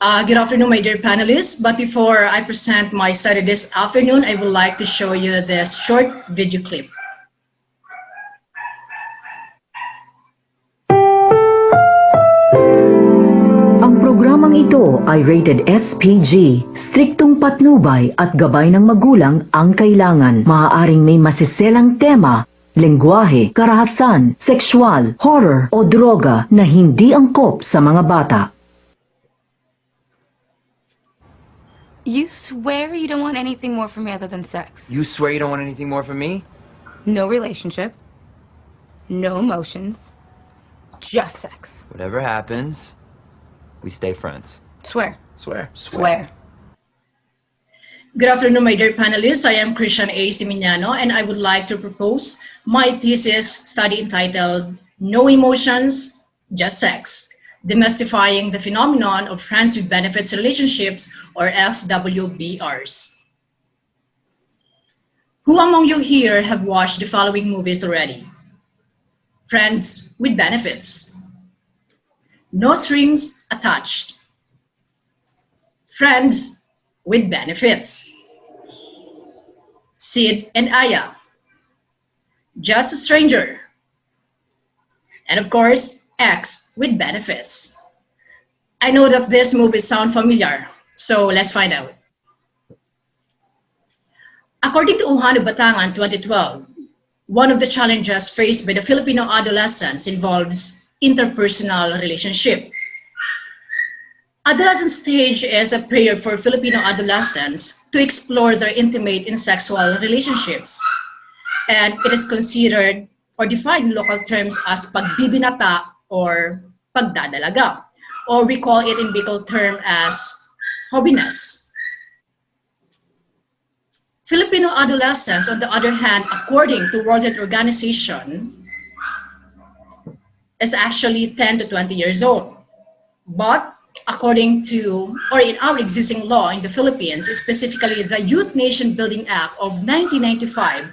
Good afternoon, my dear panelists. But before I present my study this afternoon, I would like to show you this short video clip. Ang programang ito ay rated SPG. Striktong patnubay at gabay ng magulang ang kailangan. Maaaring may masiselang tema, lengguwahe, karahasan, sexual, horror o droga na hindi angkop sa mga bata. You swear you don't want anything more from me other than sex? You swear you don't want anything more from me? No relationship, no emotions, just sex. Whatever happens, we stay friends. Swear. Swear. Swear. Good afternoon, my dear panelists. I am Christian A. Siminiano, and I would like to propose my thesis study entitled No Emotions, Just Sex, Demystifying the Phenomenon of Friends with Benefits Relationships, or FWBRs. Who among you here have watched the following movies already? Friends with Benefits, No Strings Attached, Friends with Benefits, Sid and Aya, Just a Stranger, and of course, X with Benefits. I know that these movies sound familiar, so let's find out. According to Uhano Batangan 2012, one of the challenges faced by the Filipino adolescents involves interpersonal relationship. Adolescent stage is a period for Filipino adolescents to explore their intimate and sexual relationships, and it is considered or defined in local terms as pagbibinata or pagdadalaga, or we call it in Bicol term as hobbiness. Filipino adolescents, on the other hand, according to World Health Organization, is actually 10 to 20 years old. But according to, or in our existing law in the Philippines, specifically the Youth Nation Building Act of 1995,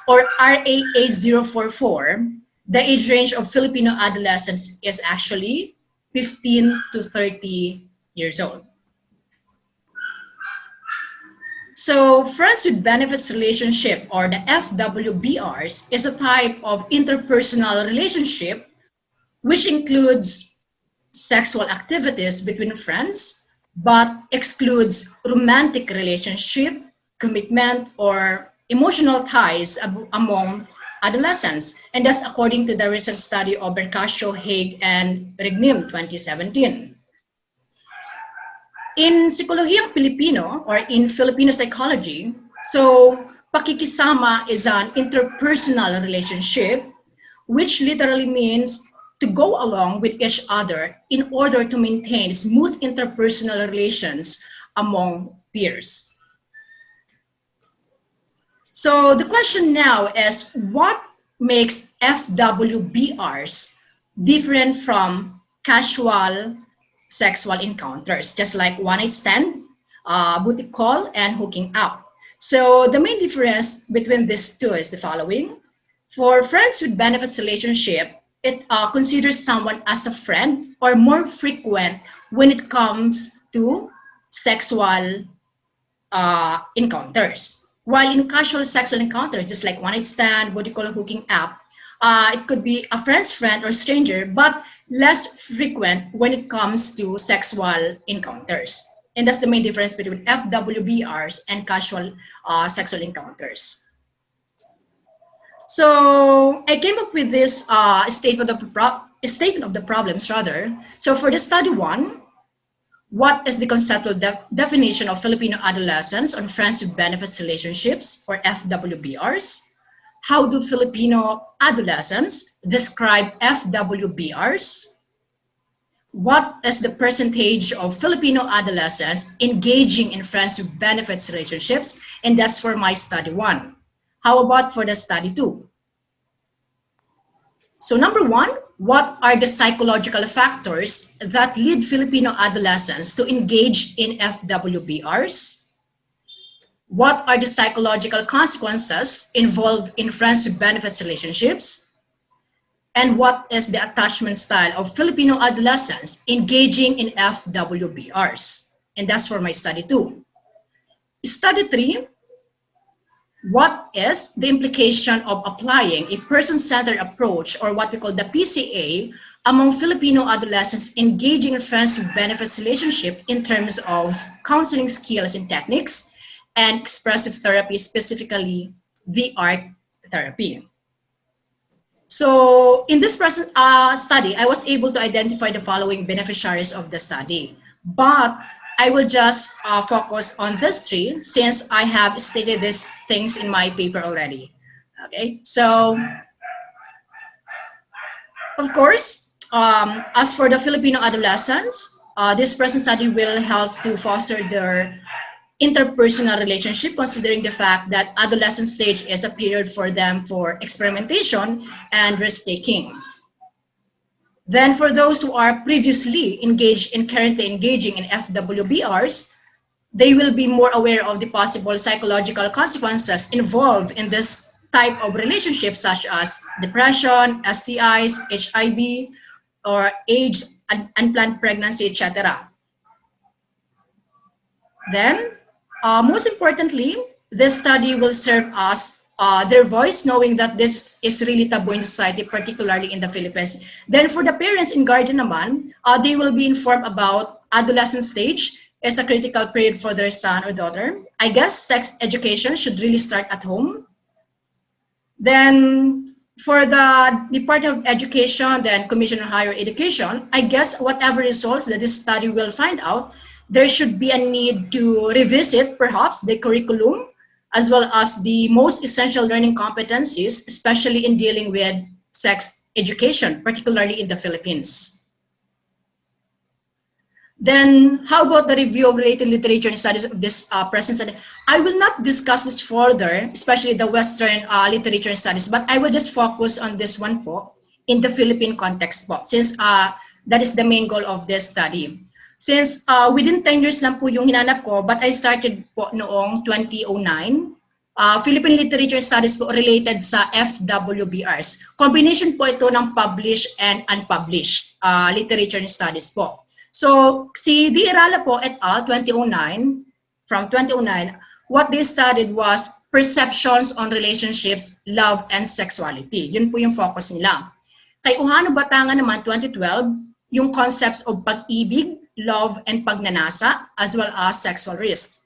or RA 8044, the age range of Filipino adolescents is actually 15 to 30 years old. So, Friends with Benefits relationship, or the FWBRs, is a type of interpersonal relationship which includes sexual activities between friends, but excludes romantic relationship, commitment, or emotional ties among adolescents, and that's according to the recent study of Bercasio, Haig, and Regnim 2017. In Sikolohiyang Pilipino, or in Filipino psychology, so pakikisama is an interpersonal relationship, which literally means to go along with each other in order to maintain smooth interpersonal relations among peers. So the question now is, what makes FWBRs different from casual sexual encounters, just like one-night stand, booty call, and hooking up? So the main difference between these two is the following. For Friends with Benefits relationship, it considers someone as a friend or more frequent when it comes to sexual encounters. While in casual sexual encounter, just like one-night stand, booty call, hooking up, it could be a friend's friend or stranger, but less frequent when it comes to sexual encounters. And that's the main difference between FWBRs and casual sexual encounters. So I came up with this statement of the problems rather. So for the study one, what is the conceptual definition of Filipino adolescents on Friends with Benefits relationships, or FWBRs? How do Filipino adolescents describe FWBRs? What is the percentage of Filipino adolescents engaging in Friends with Benefits relationships? And that's for my study one. How about for the study two? So number one, what are the psychological factors that lead Filipino adolescents to engage in FWBRs? What are the psychological consequences involved in Friends with Benefits relationships? and what is the attachment style of Filipino adolescents engaging in FWBRs. And that's for my study 2. Study 3, what is the implication of applying a person-centered approach, or what we call the PCA, among Filipino adolescents engaging in friends with benefits relationship in terms of counseling skills and techniques and expressive therapy, specifically the art therapy. So in this present study, I was able to identify the following beneficiaries of the study, but I will just focus on this 3 since I have stated these things in my paper already. Okay, so of course, as for the Filipino adolescents, this present study will help to foster their interpersonal relationship, considering the fact that adolescent stage is a period for them for experimentation and risk-taking. Then for those who are previously engaged and currently engaging in FWBRs, they will be more aware of the possible psychological consequences involved in this type of relationship, such as depression, STIs, HIV, or age, unplanned pregnancy, etc. Then, most importantly, this study will serve as their voice, knowing that this is really taboo in society, particularly in the Philippines. Then for the parents and guardian naman, they will be informed about adolescent stage as a critical period for their son or daughter. I guess sex education should really start at home. Then for the Department of Education, then Commission on Higher Education, I guess whatever results that this study will find out, there should be a need to revisit perhaps the curriculum as well as the most essential learning competencies, especially in dealing with sex education, particularly in the Philippines. Then how about the review of related literature and studies of this present study? I will not discuss this further, especially the Western literature and studies, but I will just focus on this one po in the Philippine context po, since that is the main goal of this study. Since within 10 years lang po yung hinanap ko, but I started po noong 2009, Philippine Literature Studies po related sa FWBRs. Combination po ito ng published and unpublished literature and studies po. So, si Di Irala po et al. 2009, from 2009, what they studied was perceptions on relationships, love, and sexuality. Yun po yung focus nila. Kay Uhano Batangan naman, 2012, yung concepts of pag-ibig, love, and pagnanasa, as well as sexual risk.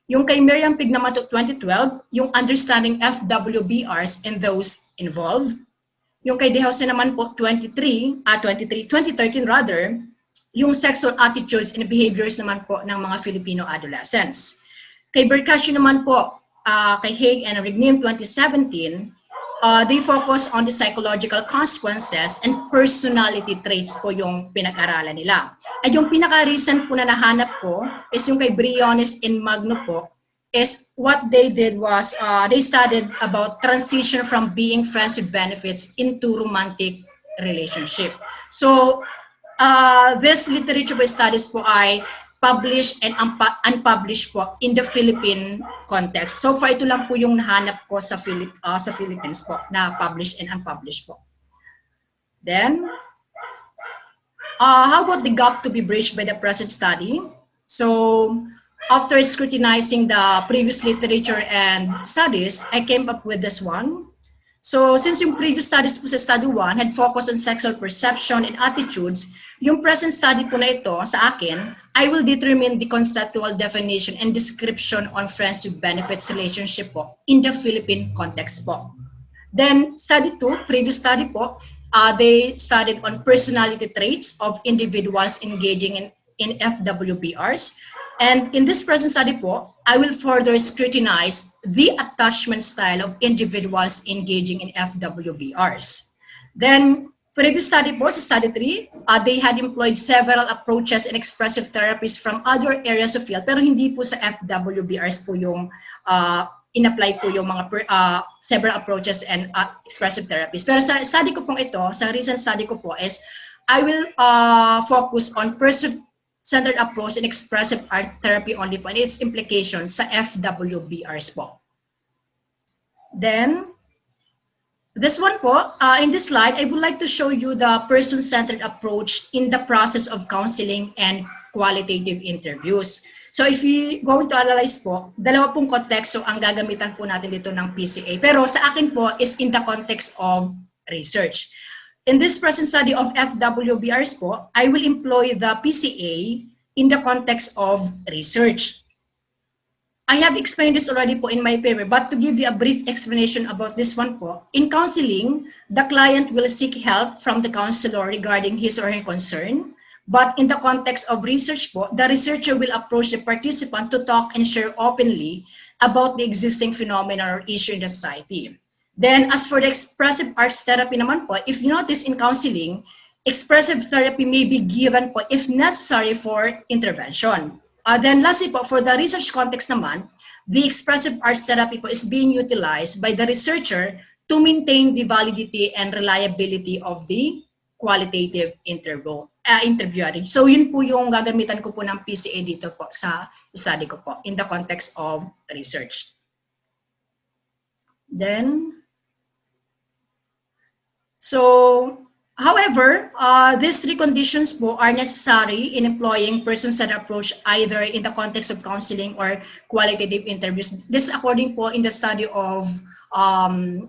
Yung kay Miriam Pignamato 2012, yung understanding FWBRs and those involved. Yung kay De Jose naman po 2013 rather, yung sexual attitudes and behaviors naman po ng mga Filipino adolescents. Kay Berkasio naman po, kay Haig and Rignim 2017, they focus on the psychological consequences and personality traits po yung pinag-aralan nila. At yung pinaka-recent po na nahanap ko is yung kay Briones and Magno po, is what they did was they studied about transition from being friends with benefits into romantic relationship. So this literature studies po ay published and unpublished po in the Philippine context. So far, ito lang po yung nahanap ko sa Philippines po, na published and unpublished po. Then, how about the gap to be bridged by the present study? So, after scrutinizing the previous literature and studies, I came up with this one. So, since yung previous studies po sa study 1 had focused on sexual perception and attitudes, yung present study po na ito sa akin, I will determine the conceptual definition and description on friends with benefits relationship po in the Philippine context po. Then, study 2, previous study po, they studied on personality traits of individuals engaging in FWBRs. And in this present study po, I will further scrutinize the attachment style of individuals engaging in FWBRs. Then, previous study po, sa study 3, they had employed several approaches and expressive therapies from other areas of field, pero hindi po sa FWBRs po yung in-apply po yung mga several approaches and expressive therapies. Pero sa study ko pong ito, sa recent study ko po is, I will focus on person-centered approach and expressive art therapy only po and its implications sa FWBRs po. Then, This one po, in this slide, I would like to show you the person-centered approach in the process of counseling and qualitative interviews. So if we going to analyze po, dalawa pong konteksto ang gagamitan po natin dito ng PCA. Pero sa akin po is in the context of research. In this present study of FWBRs po, I will employ the PCA in the context of research. I have explained this already po in my paper, but to give you a brief explanation about this one po, in counseling, the client will seek help from the counselor regarding his or her concern. But in the context of research po, the researcher will approach the participant to talk and share openly about the existing phenomena or issue in the society. Then as for the expressive arts therapy naman po, if you notice in counseling, expressive therapy may be given po if necessary for intervention. Then lastly po, for the research context naman, the expressive arts therapy po is being utilized by the researcher to maintain the validity and reliability of the qualitative interview. So yun po yung gagamitan ko po ng PCA dito po sa study ko po in the context of research. Then, so however, these three conditions po are necessary in employing person-centered approach either in the context of counseling or qualitative interviews. This according po in the study of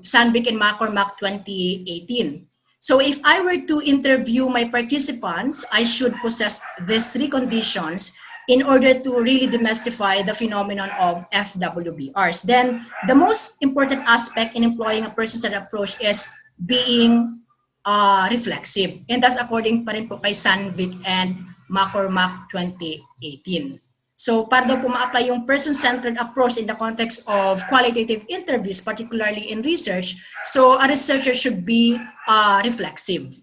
Sandvik and McCormack 2018. So if I were to interview my participants, I should possess these three conditions in order to really demystify the phenomenon of FWBRs. Then the most important aspect in employing a person-centered approach is being reflexive. And that's according pa rin po kay Sandvik and McCormack 2018. So para daw po ma-apply yung person-centered approach in the context of qualitative interviews, particularly in research, so a researcher should be reflexive.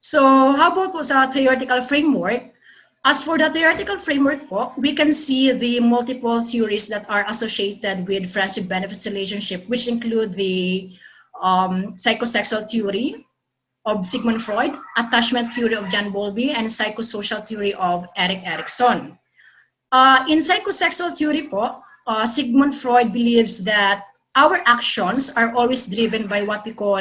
So how about po sa theoretical framework? As for the theoretical framework po, we can see the multiple theories that are associated with friendship benefits relationship, which include the psychosexual theory of Sigmund Freud, attachment theory of John Bowlby, and psychosocial theory of Erik Erikson. In psychosexual theory po, Sigmund Freud believes that our actions are always driven by what we call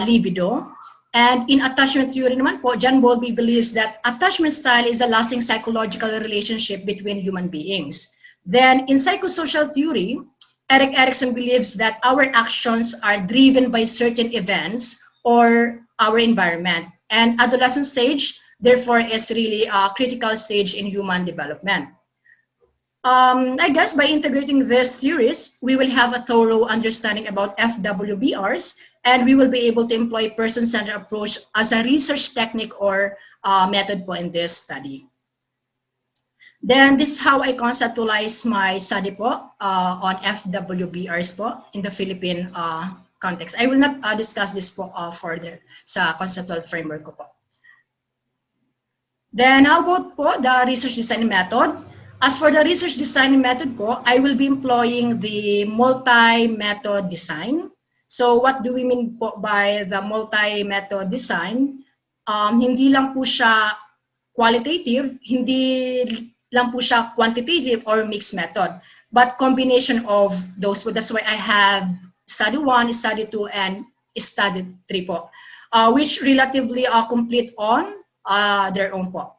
libido. And in attachment theory naman po, John Bowlby believes that attachment style is a lasting psychological relationship between human beings. Then in psychosocial theory, Erik Erikson believes that our actions are driven by certain events or our environment. And adolescent stage, therefore, is really a critical stage in human development. I guess by integrating these theories, we will have a thorough understanding about FWBRs, and we will be able to employ person-centered approach as a research technique or method po in this study. Then this is how I conceptualize my study po on FWBRs po in the Philippine context. I will not discuss this po further sa conceptual framework ko po. Then how about po the research design method? As for the research design method po, I will be employing the multi-method design. So what do we mean po by the multi-method design? Hindi lang po siya qualitative, hindi lang po siya quantitative or mixed method, but combination of those. That's why I have study 1, study 2, and study 3 po, which relatively complete on their own po.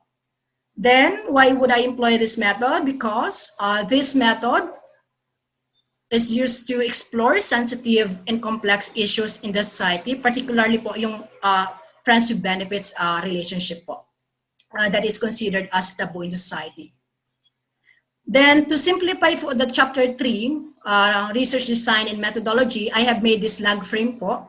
Then, why would I employ this method? Because this method is used to explore sensitive and complex issues in the society, particularly po yung friends with benefits relationship po, that is considered as taboo in the society. Then, to simplify for the chapter 3, research design and methodology, I have made this log frame po.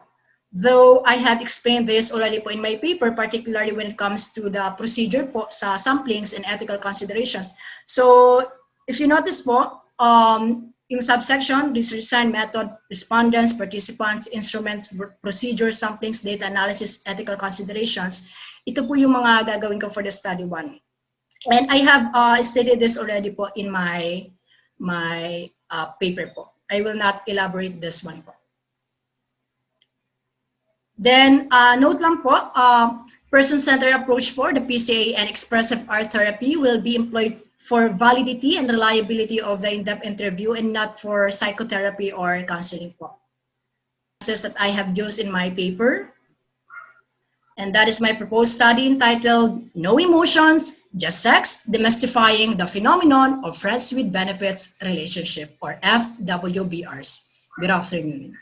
Though I have explained this already po in my paper, particularly when it comes to the procedure po sa samplings and ethical considerations. So, if you notice po, yung subsection, research design, method, respondents, participants, instruments, procedures, samplings, data analysis, ethical considerations, ito po yung mga gagawin ko for the study 1. And I have stated this already po in my paper po. I will not elaborate this one po. Then, note lang po, person-centered approach for the PCA and expressive art therapy will be employed for validity and reliability of the in-depth interview and not for psychotherapy or counseling po. that I have used in my paper. And that is my proposed study entitled No Emotions, Just Sex, Demystifying the Phenomenon of Friends with Benefits Relationship, or FWBRs. Good afternoon.